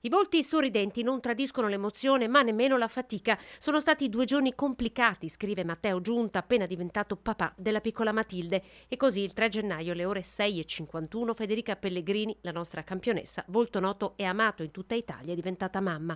I volti sorridenti non tradiscono l'emozione, ma nemmeno la fatica. Sono stati 2 giorni complicati, scrive Matteo Giunta, appena diventato papà della piccola Matilde. E così il 3 gennaio alle ore 6:51 Federica Pellegrini, la nostra campionessa, volto noto e amato in tutta Italia, è diventata mamma.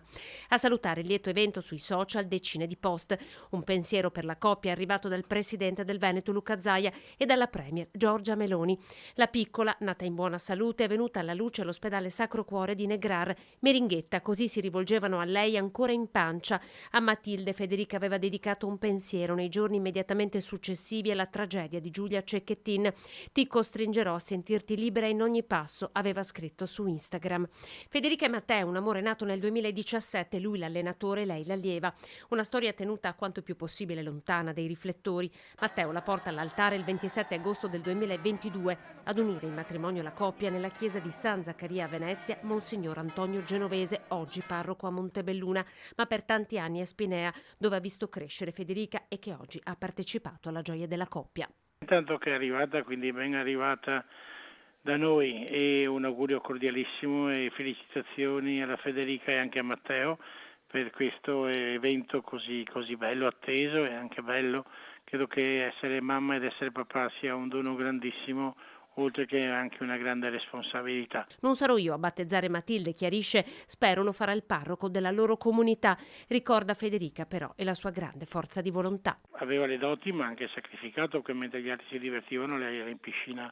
A salutare il lieto evento sui social decine di post. Un pensiero per la coppia è arrivato dal presidente del Veneto Luca Zaia e dalla premier Giorgia Meloni. La piccola, nata in buona salute, è venuta alla luce all'ospedale Sacro Cuore di Negrar. Meringhetta, così si rivolgevano a lei ancora in pancia. A Matilde Federica aveva dedicato un pensiero nei giorni immediatamente successivi alla tragedia di Giulia Cecchettin. Ti costringerò a sentirti libera in ogni passo, aveva scritto su Instagram. Federica e Matteo, un amore nato nel 2017, lui l'allenatore, lei l'allieva. Una storia tenuta quanto più possibile lontana dai riflettori. Matteo la porta all'altare il 27 agosto del 2022 ad unire in matrimonio la coppia nella chiesa di San Zaccaria a Venezia, Monsignor Antonio Genovese, oggi parroco a Montebelluna, ma per tanti anni a Spinea, dove ha visto crescere Federica e che oggi ha partecipato alla gioia della coppia. Intanto che è arrivata, quindi ben arrivata da noi, e un augurio cordialissimo e felicitazioni alla Federica e anche a Matteo per questo evento così bello, atteso e anche bello. Credo che essere mamma ed essere papà sia un dono grandissimo, oltre che anche una grande responsabilità. Non sarò io a battezzare Matilde, chiarisce, spero lo farà il parroco della loro comunità. Ricorda Federica però e la sua grande forza di volontà. Aveva le doti ma anche sacrificato, che mentre gli altri si divertivano lei era in piscina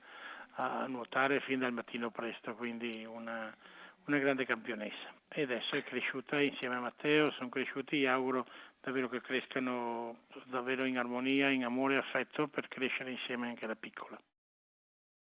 a nuotare fin dal mattino presto, quindi una grande campionessa. E adesso è cresciuta insieme a Matteo, sono cresciuti, auguro davvero che crescano davvero in armonia, in amore e affetto, per crescere insieme anche da piccola.